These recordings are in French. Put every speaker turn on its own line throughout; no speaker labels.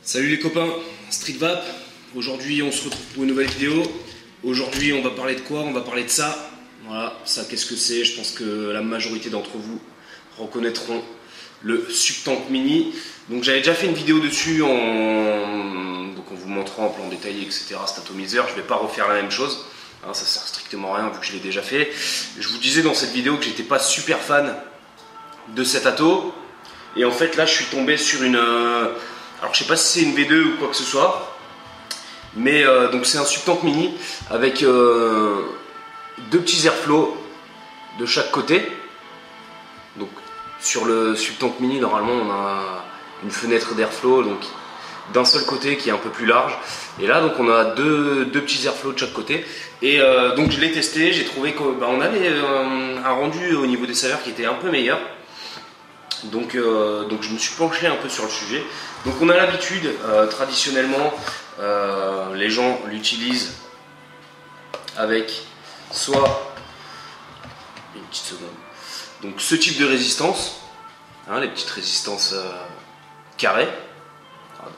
Salut les copains, Street Vap. Aujourd'hui on se retrouve pour une nouvelle vidéo. Aujourd'hui on va parler de quoi? On va parler de ça. Voilà, ça qu'est-ce que c'est? Je pense que la majorité d'entre vous reconnaîtront le Subtank Mini. Donc j'avais déjà fait une vidéo dessus en vous montrant en plan détaillé, etc. cet atomiseur. Je ne vais pas refaire la même chose. Hein, ça sert strictement à rien vu que je l'ai déjà fait. Je vous disais dans cette vidéo que j'étais pas super fan de cet ato. Et en fait là je suis tombé sur une... alors je sais pas si c'est une V2 ou quoi que ce soit. Mais donc c'est un Subtank Mini avec deux petits airflow de chaque côté. Donc sur le Subtank Mini normalement on a une fenêtre d'airflow donc d'un seul côté qui est un peu plus large. Et là donc on a deux petits airflow de chaque côté. Et donc je l'ai testé, j'ai trouvé qu'on avait un rendu au niveau des saveurs qui était un peu meilleur. Donc je me suis penché un peu sur le sujet. Donc on a l'habitude, traditionnellement, les gens l'utilisent avec soit, une petite seconde, donc ce type de résistance, hein, les petites résistances carrées,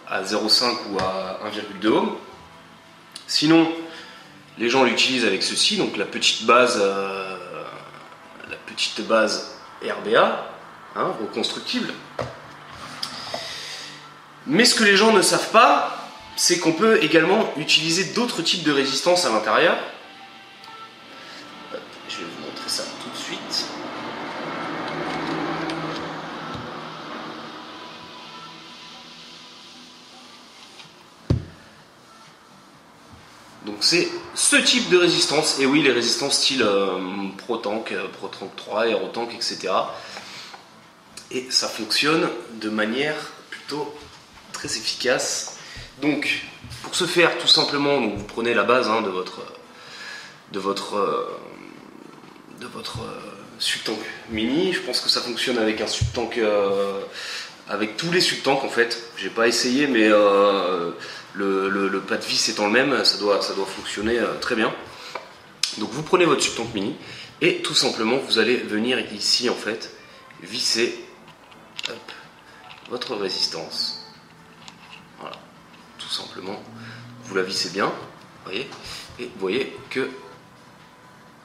à 0,5 ou à 1,2 ohm. Sinon, les gens l'utilisent avec ceci, donc la petite base RBA. Hein, reconstructible. Mais ce que les gens ne savent pas, c'est qu'on peut également utiliser d'autres types de résistance à l'intérieur. Je vais vous montrer ça tout de suite. Donc c'est ce type de résistance, et oui les résistances style ProTank, ProTank 3, AeroTank, etc. Et ça fonctionne de manière plutôt très efficace. Donc, pour ce faire, tout simplement, donc vous prenez la base hein, de votre Subtank Mini. Je pense que ça fonctionne avec un Subtank, avec tous les Subtanks en fait. J'ai pas essayé, mais le pas de vis étant le même, ça doit fonctionner très bien. Donc, vous prenez votre Subtank Mini et tout simplement, vous allez venir ici en fait visser. Hop, votre résistance, voilà, tout simplement, vous la vissez bien, voyez, et vous voyez que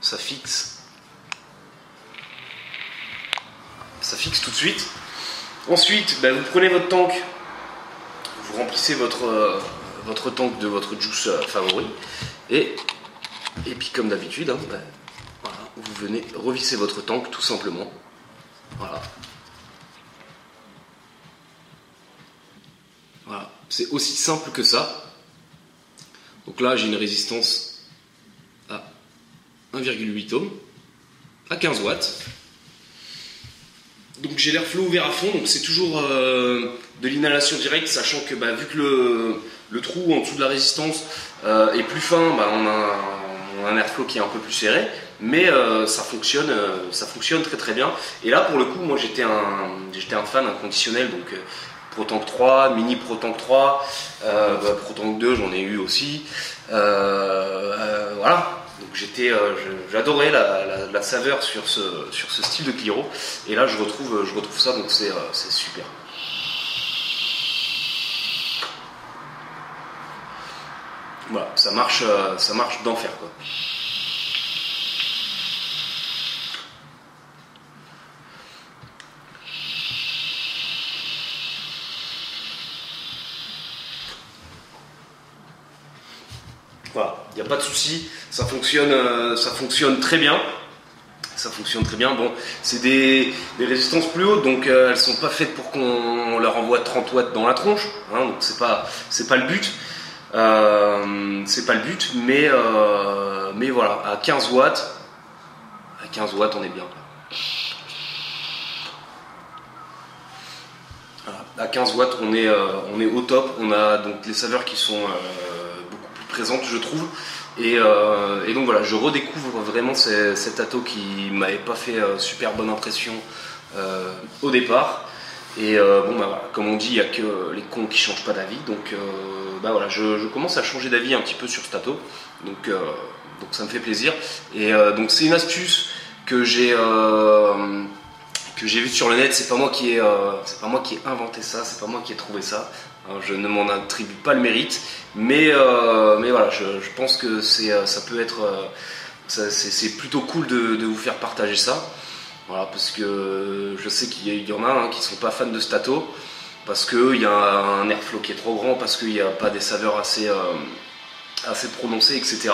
ça fixe tout de suite. Ensuite, vous prenez votre tank, vous remplissez votre tank de votre juice favori, et puis comme d'habitude, hein, voilà, vous venez revisser votre tank tout simplement, voilà. Voilà, c'est aussi simple que ça. Donc là, j'ai une résistance à 1,8 ohm, à 15 watts. Donc j'ai l'airflow ouvert à fond, donc c'est toujours de l'inhalation directe, sachant que vu que le trou en dessous de la résistance est plus fin, on a un airflow qui est un peu plus serré, mais ça fonctionne très très bien. Et là, pour le coup, moi j'étais un fan inconditionnel, donc ProTank 3, Mini ProTank 3, ProTank 2 j'en ai eu aussi, voilà, donc j'adorais la saveur sur ce style de Cliro, et là je retrouve ça, donc c'est super. Voilà, ça marche d'enfer quoi. Voilà, il n'y a pas de souci, ça fonctionne très bien. Ça fonctionne très bien. Bon, c'est des résistances plus hautes, donc elles sont pas faites pour qu'on leur envoie 30 watts dans la tronche. Hein, donc c'est pas le but. C'est pas le but, mais voilà, à 15 watts, on est bien. Voilà, à 15 watts, on est au top. On a donc les saveurs qui sont présente je trouve, et donc voilà, je redécouvre vraiment cet ato qui m'avait pas fait super bonne impression au départ, Et bon bah voilà, comme on dit, il n'y a que les cons qui changent pas d'avis, donc bah voilà, je commence à changer d'avis un petit peu sur Stato, donc ça me fait plaisir. Et donc c'est une astuce que j'ai vue sur le net. C'est pas moi qui ai inventé ça, c'est pas moi qui ai trouvé ça. Alors, je ne m'en attribue pas le mérite, mais voilà, je pense que ça peut être, c'est plutôt cool de vous faire partager ça. Voilà, parce que je sais qu'il y en a qui sont pas fans de Stato, parce qu'il y a un airflow qui est trop grand, parce qu'il n'y a pas des saveurs assez prononcées, etc.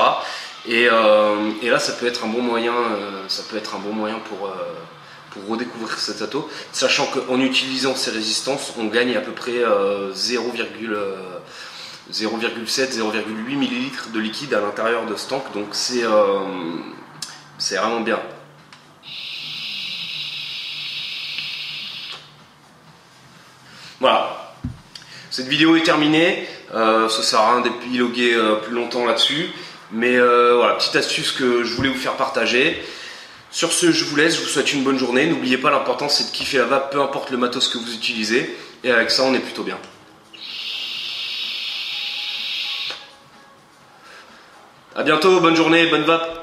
Et là, ça peut être un bon moyen, pour redécouvrir cette Stato, sachant qu'en utilisant ces résistances, on gagne à peu près 0,7-0,8 ml de liquide à l'intérieur de ce tank, donc c'est vraiment bien. Voilà, cette vidéo est terminée, ça sert à rien d'épiloguer plus longtemps là-dessus, mais voilà, petite astuce que je voulais vous faire partager. Sur ce, je vous laisse, je vous souhaite une bonne journée. N'oubliez pas, l'important c'est de kiffer la vape, peu importe le matos que vous utilisez, et avec ça on est plutôt bien. A bientôt, bonne journée, bonne vape.